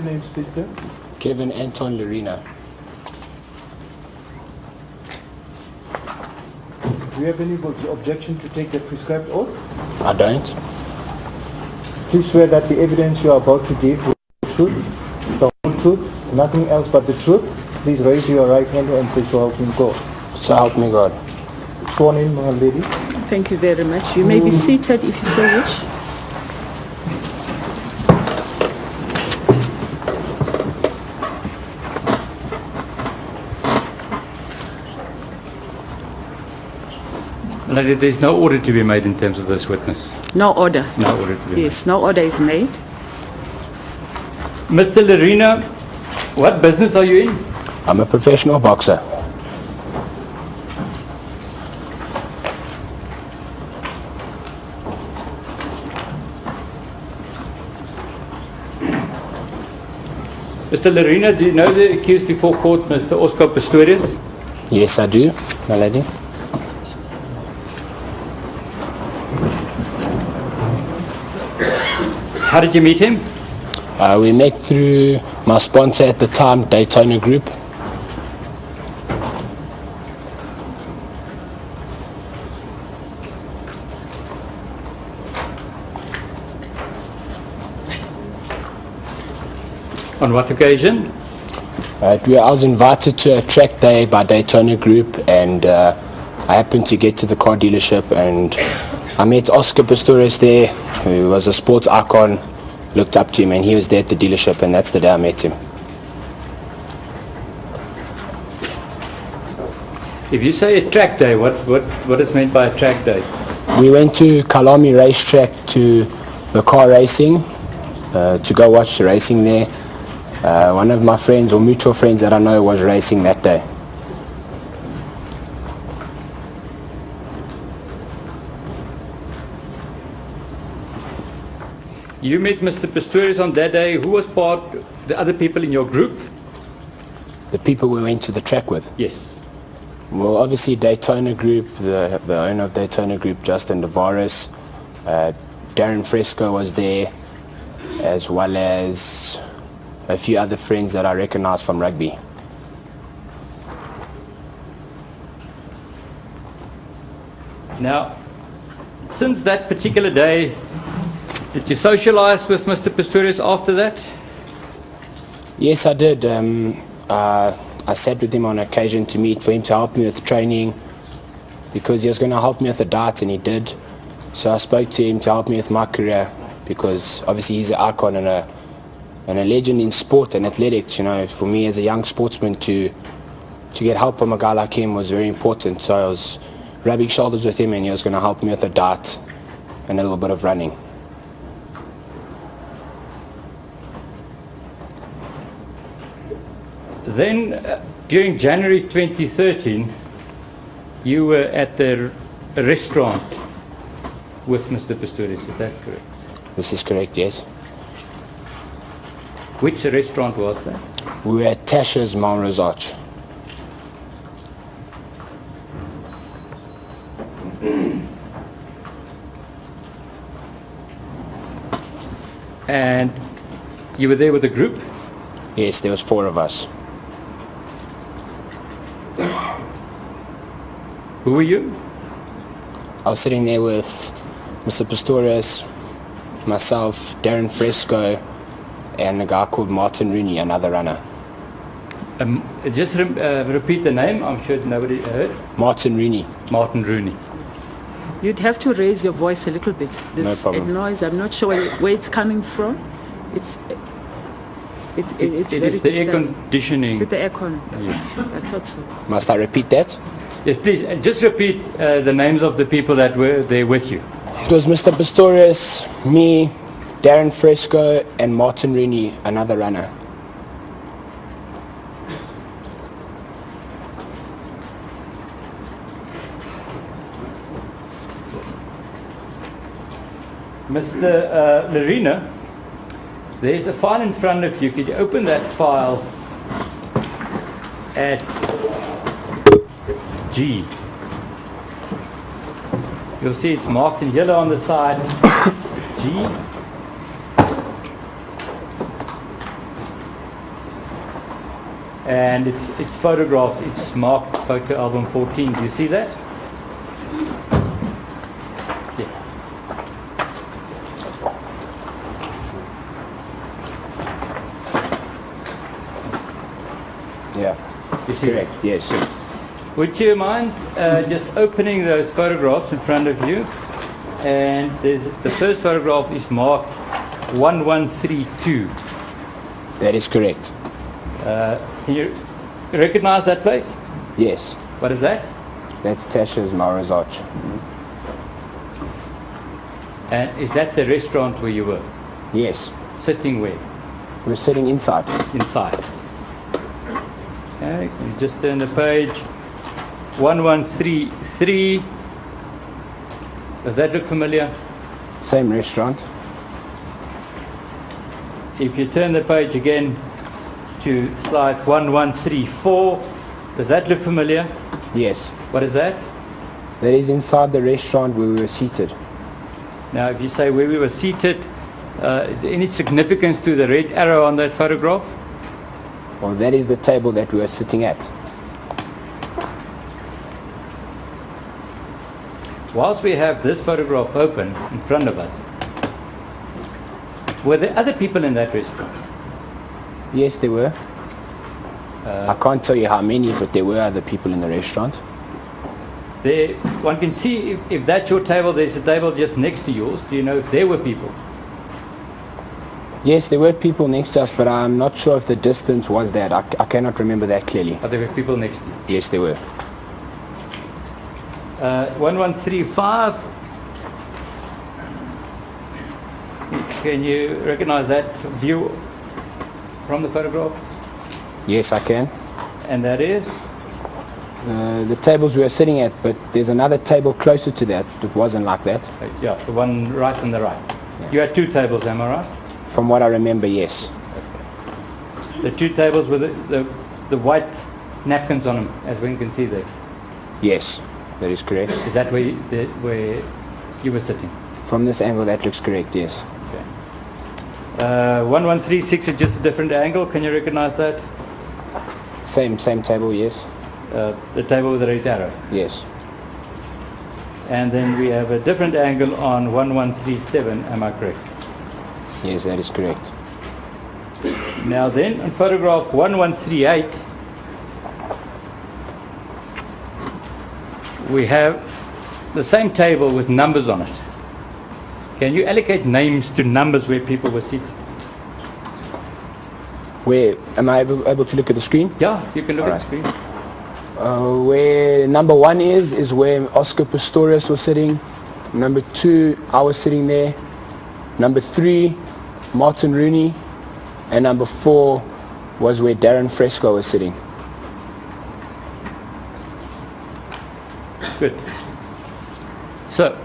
Names, please, sir. Kevin Anton Lorena. Do you have any objection to take the prescribed oath? I don't. Please swear that the evidence you are about to give will be the truth, the whole truth, nothing else but the truth. Please raise your right hand and say, so help me God. So help me God. Sworn in, my lady. Thank you very much. You may be seated if you so wish. Lady, there's no order to be made in terms of this witness. No order. No order to be Yes, no order is made. Mr. Lorena, what business are you in? I'm a professional boxer. Mr. Lorena, do you know the accused before court, Mr. Oscar Pistorius? Yes, I do, my lady. How did you meet him? We met through my sponsor at the time, Daytona Group. On what occasion? I was invited to a track day by Daytona Group, and I happened to get to the car dealership and I met Oscar Pistorius there, who was a sports icon, looked up to him, and he was there at the dealership, and that's the day I met him. If you say a track day, what is meant by a track day? We went to Kalami racetrack to the car racing, to go watch the racing there. One of my friends, or mutual friends that I know, was racing that day. You met Mr. Pistorius on that day. Who was part, the other people in your group? The people we went to the track with? Yes. Well, obviously Daytona Group, the owner of Daytona Group, Justin Devaris, Darren Fresco was there, as well as a few other friends that I recognize from rugby. Now, since that particular day, did you socialize with Mr. Pistorius after that? Yes, I did. I sat with him on occasion to meet for him to help me with training, because he was going to help me with the diet, and he did. So I spoke to him to help me with my career, because obviously he's an icon and a legend in sport and athletics. You know, for me as a young sportsman to get help from a guy like him was very important. So I was rubbing shoulders with him, and he was going to help me with the diet and a little bit of running. Then, during January 2013, you were at the restaurant with Mr. Pistorius, is that correct? This is correct, yes. Which restaurant was that? We were at Tasha's Mount Resort. And you were there with a group? Yes, there was 4 of us. Who were you? I was sitting there with Mr. Pistorius, myself, Darren Fresco, and a guy called Martin Rooney, another runner. Just repeat the name, I'm sure nobody heard. Martin Rooney. Martin Rooney. You'd have to raise your voice a little bit. There's No a problem. noise, I'm not sure where it's coming from. It's It very is the air disturbing. conditioning. Is it the aircon? Yes. I thought so. Must I repeat that? Yes, please, just repeat the names of the people that were there with you. It was Mr. Pistorius, me, Darren Fresco, and Martin Rooney, another runner. Mr. Lorena, there's a file in front of you. Could you open that file at G? You'll see it's marked in yellow on the side, G. and it's photographed. It's marked photo album 14. Do you see that? Yeah. Yeah. You see Correct. Yes. Would you mind just opening those photographs in front of you? And the first photograph is marked 1132. That is correct. Can you recognize that place? Yes. What is that? That's Tasha's Mara's Arch. And is that the restaurant where you were? Yes. Sitting where? We're sitting inside. Inside. Okay, can you just turn the page. 1133. Does that look familiar? Same restaurant. If you turn the page again to slide 1134, does that look familiar? Yes. What is that? That is inside the restaurant where we were seated. Now, if you say where we were seated, is there any significance to the red arrow on that photograph? Well, that is the table that we were sitting at. Whilst we have this photograph open in front of us, were there other people in that restaurant? Yes, there were. I can't tell you how many, but there were other people in the restaurant. There, one can see if that's your table, there's a table just next to yours. Do you know if there were people? Yes, there were people next to us, but I'm not sure if the distance was that. I cannot remember that clearly. Or there were people next to you? Yes, there were. 1135. Can you recognize that view from the photograph? Yes, I can. And that is? The tables we were sitting at, but there's another table closer to that that wasn't like that. Yeah, the one right on the right. Yeah. You had two tables, am I right? From what I remember, yes. The two tables with the white napkins on them, as one can see there. Yes, that is correct. Is that where you were sitting? From this angle, that looks correct, yes. Okay. 1136 is just a different angle. Can you recognize that? Same table, yes. The table with the red arrow. Yes. And then we have a different angle on 1137, am I correct? Yes, that is correct. Now then, on photograph 1138, we have the same table with numbers on it. Can you allocate names to numbers where people were seated? Where, am I able to look at the screen? Yeah, you can look All at the screen. Where number 1 is where Oscar Pistorius was sitting. Number 2, I was sitting there. Number 3, Martin Rooney. And number 4 was where Darren Fresco was sitting. Good. So,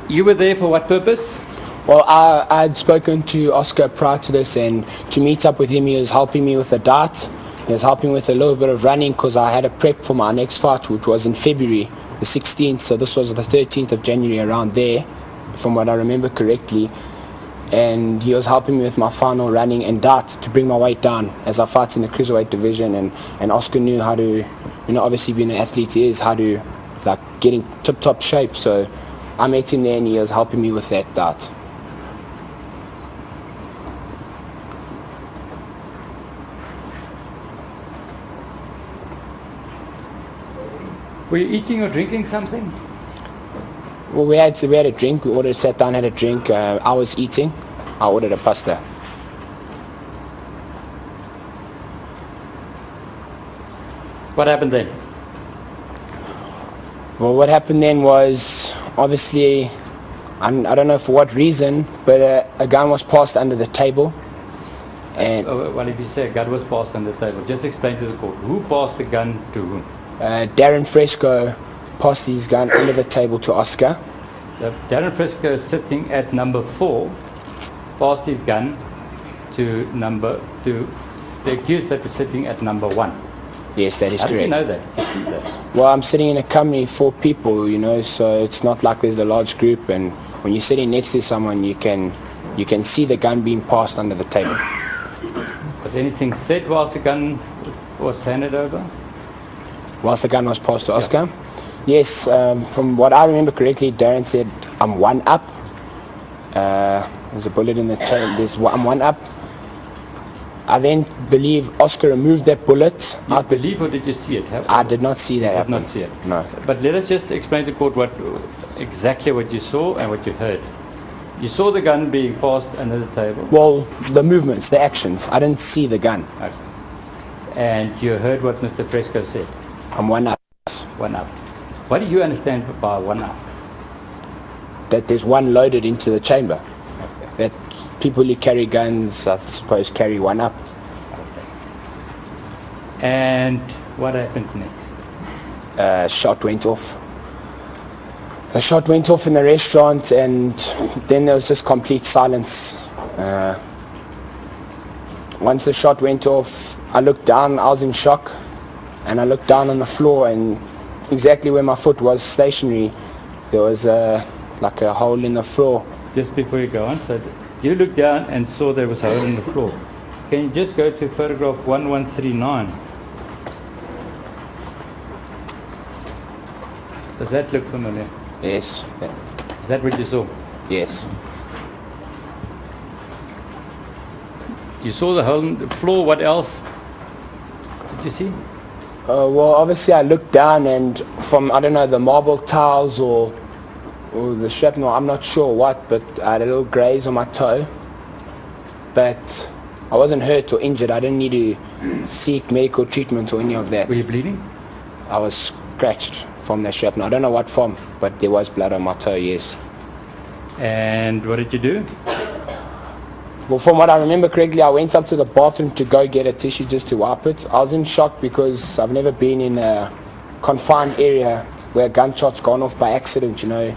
you were there for what purpose? Well, I had spoken to Oscar prior to this, and to meet up with him, he was helping me with the dart. He was helping with a little bit of running because I had a prep for my next fight, which was in February the 16th. So this was the 13th of January, around there, from what I remember correctly. And he was helping me with my final running and dart to bring my weight down as I fight in the cruiserweight division. And Oscar knew how to, obviously being an athlete he is, how to get in tip-top shape. So I met him there and he was helping me with that dart. Were you eating or drinking something? Well, we had a drink. We sat down, had a drink. I was eating. I ordered a pasta. What happened then? Well, what happened then was, obviously, I don't know for what reason, but a gun was passed under the table. And Well, if you say a gun was passed on the table, just explain to the court. Who passed the gun to whom? Darren Fresco passed his gun under the table to Oscar. Darren Fresco, sitting at number 4, passed his gun to the accused that was sitting at number 1. Yes, that is How correct. do you know that? You see that? Well, I'm sitting in a company, 4 people, so it's not like there's a large group, and when you're sitting next to someone, you can see the gun being passed under the table. Was anything said whilst the gun was handed over? Whilst the gun was passed to Oscar? Yes, from what I remember correctly, Darren said, I'm one up. There's a bullet in the chain, I'm one up. I then believe Oscar removed that bullet. You believe, or did you see it? I did not see that happen. Did not see it? No. But let us just explain to court exactly what you saw and what you heard. You saw the gun being passed under the table? Well, the movements, the actions. I didn't see the gun. Okay. And you heard what Mr. Fresco said? I'm one up. One up. What do you understand by one up? That there's one loaded into the chamber. Okay. That people who carry guns, I suppose, carry one up. Okay. And what happened next? Shot went off. A shot went off in the restaurant, and then there was just complete silence. Once the shot went off, I looked down, I was in shock, and I looked down on the floor, and exactly where my foot was stationary, there was like a hole in the floor. Just before you go on, so you looked down and saw there was a hole in the floor. Can you just go to photograph 1139? Does that look familiar? Yes. Is that what you saw? Yes. You saw the hole in the floor. What else did you see? Well, obviously I looked down, and from, I don't know, the marble tiles or the shrapnel, I'm not sure what, but I had a little graze on my toe. But I wasn't hurt or injured. I didn't need to seek medical treatment or any of that. Were you bleeding? I was scratched from the shrapnel. I don't know what from, but there was blood on my toe, yes. And what did you do? Well, from what I remember correctly, I went up to the bathroom to go get a tissue just to wipe it. I was in shock because I've never been in a confined area where gunshots gone off by accident, you know.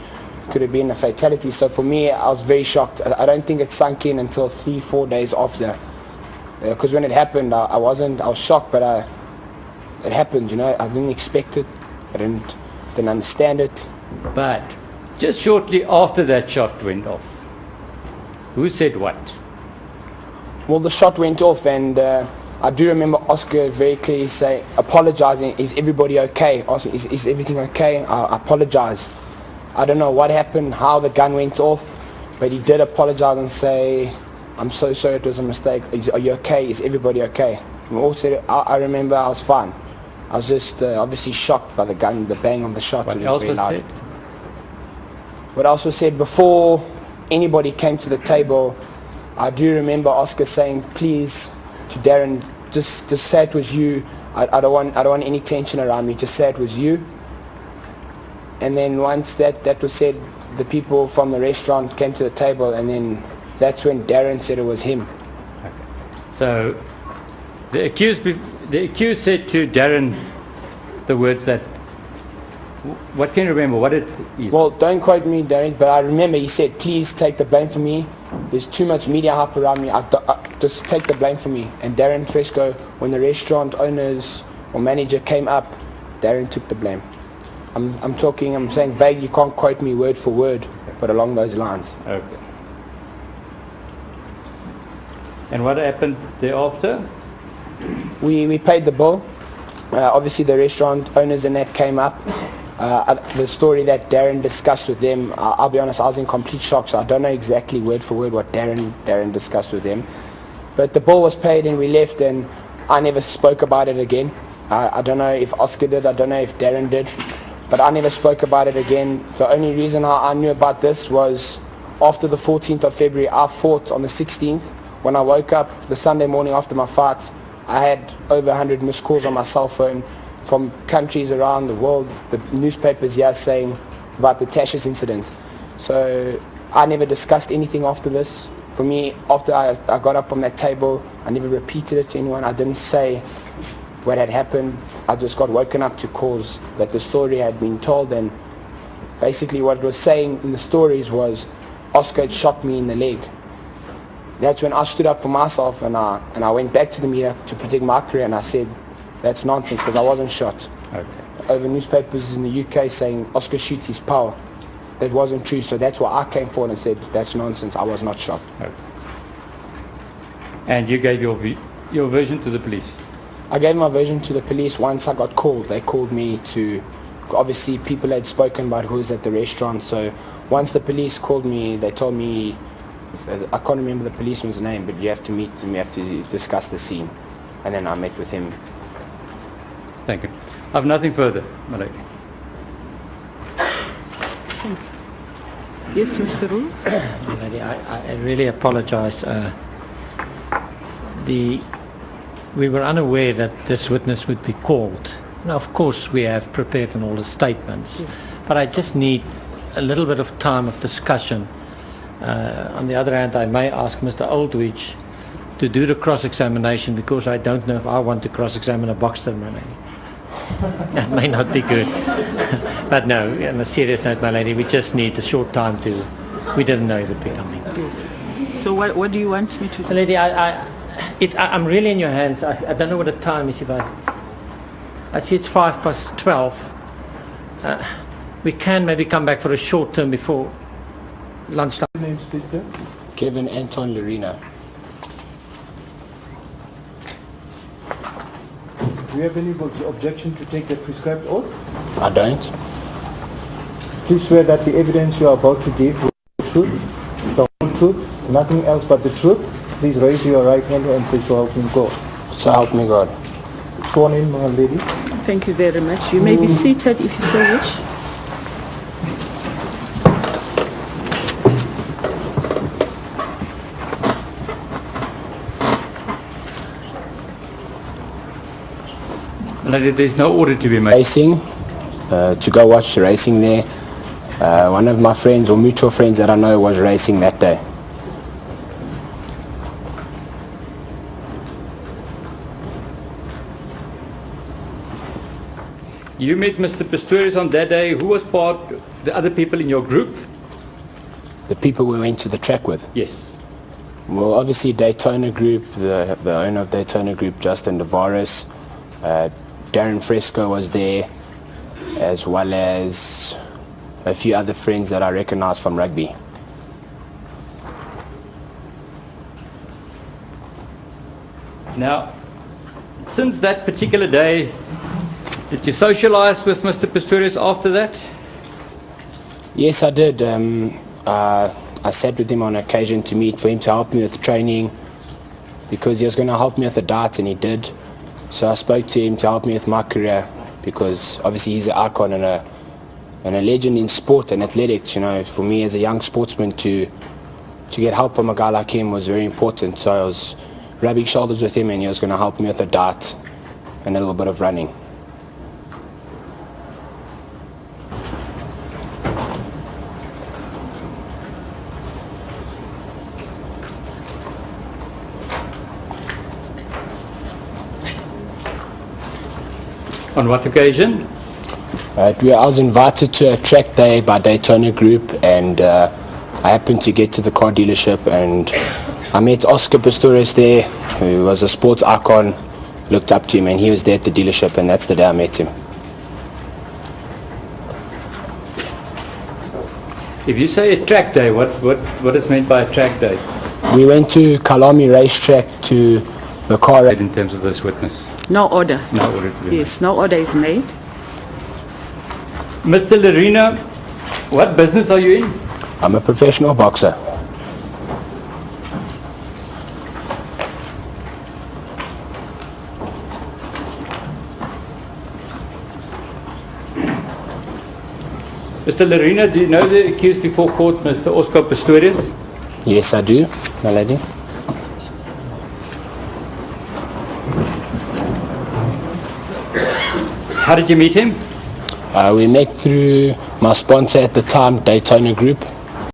Could have been a fatality. So for me, I was very shocked. I don't think it sunk in until 3-4 days after. Because when it happened, I was shocked, but it happened, you know. I didn't expect it. I didn't understand it. But just shortly after that shot went off, who said what? Well, the shot went off, and I do remember Oscar very clearly apologizing, is everybody okay? Oscar, is everything okay? I apologize. I don't know what happened, how the gun went off, but he did apologize and say, I'm so sorry, it was a mistake. Are you okay? Is everybody okay? We all said, I remember I was fine. I was just obviously shocked by the gun, the bang of the shot. What else was said? What else was said? Before anybody came to the table, I do remember Oscar saying, please, to Darren, just say it was you. I don't want any tension around me. Just say it was you. And then once that was said, the people from the restaurant came to the table, and then that's when Darren said it was him. Okay. So the accused said to Darren the words that, what can you remember? What did he say? Well, don't quote me, Darren, but I remember he said, please take the blame for me. There's too much media hype around me. Just take the blame for me. And Darren Fresco, when the restaurant owners or manager came up, Darren took the blame. I'm saying vague, you can't quote me word for word, but along those lines. Okay. And what happened thereafter? We paid the bill. Obviously the restaurant owners and that came up. The story that Darren discussed with them, I'll be honest, I was in complete shock, so I don't know exactly word for word what Darren discussed with them. But the bill was paid and we left, and I never spoke about it again. I don't know if Oscar did, I don't know if Darren did, but I never spoke about it again. The only reason I knew about this was after the 14th of February, I fought on the 16th. When I woke up the Sunday morning after my fight, I had over 100 missed calls on my cell phone from countries around the world, the newspapers here saying about the Tasha's incident. So I never discussed anything after this. For me, after I got up from that table, I never repeated it to anyone. I didn't say what had happened. I just got woken up to calls that the story had been told, and basically what it was saying in the stories was Oscar had shot me in the leg. That's when I stood up for myself, and I went back to the media to protect my career, and I said, that's nonsense, because I wasn't shot. Okay. Over newspapers in the UK saying Oscar shoots his power. That wasn't true, so that's why I came forward and said, that's nonsense, I was not shot. Okay. And you gave your your version to the police? I gave my version to the police once I got called. They called me to, obviously people had spoken about who was at the restaurant, so once the police called me, they told me, I can't remember the policeman's name, but you have to meet him, you have to discuss the scene. And then I met with him. Thank you. I have nothing further, my lady. Thank you. Yes, Mr. Rule? Lady, I really apologize. We were unaware that this witness would be called. Now, of course, we have prepared on all the statements, Yes. but I just need a little bit of time of discussion. On the other hand, I may ask Mr. Oldwich to do the cross-examination, because I don't know if I want to cross-examine a boxer, my lady. That may not be good. But no, on a serious note, my lady, we just need a short time to... We didn't know it would be coming. Yes. So what do you want me to My do? lady, I'm really in your hands. I don't know what the time is. If I see it's 12:05. We can maybe come back for a short term before lunchtime. Names, please, sir. Kevin Anton Lorena. Do you have any objection to take the prescribed oath? I don't. Please swear that the evidence you are about to give will be the truth, the whole truth, nothing else but the truth. Please raise your right hand and say, so help me God. So help me God. Sworn in, my lady. Thank you very much. You may be seated if you so wish. My lady, there's no order to be made. Racing, to go watch the racing there. One of my friends, or mutual friends that I know, was racing that day. You met Mr. Pistorius on that day. Who was part, the other people in your group? The people we went to the track with. Yes. Well, obviously Daytona Group, the owner of Daytona Group, Justin Devaris, Darren Fresco was there, as well as a few other friends that I recognize from rugby. Now, since that particular day, did you socialize with Mr. Pistorius after that? Yes, I did. I sat with him on occasion to meet for him to help me with training, because he was going to help me with the diet, and he did. So I spoke to him to help me with my career, because obviously he's an icon and a legend in sport and athletics. You know, for me as a young sportsman to get help from a guy like him was very important. So I was rubbing shoulders with him, and he was going to help me with the diet and a little bit of running. On what occasion? I was invited to a track day by Daytona Group, and I happened to get to the car dealership, and I met Oscar Pistorius there, who was a sports icon, looked up to him, and he was there at the dealership, and that's the day I met him. If you say a track day, what is meant by a track day? We went to Kalami racetrack to the car. In terms of this witness? No order. No order to be made. Yes, no order is made. Mr. Lorena, what business are you in? I'm a professional boxer. Mr. Lorena, do you know the accused before court, Mr. Oscar Pistorius? Yes, I do, my lady. How did you meet him? We met through my sponsor at the time, Daytona Group.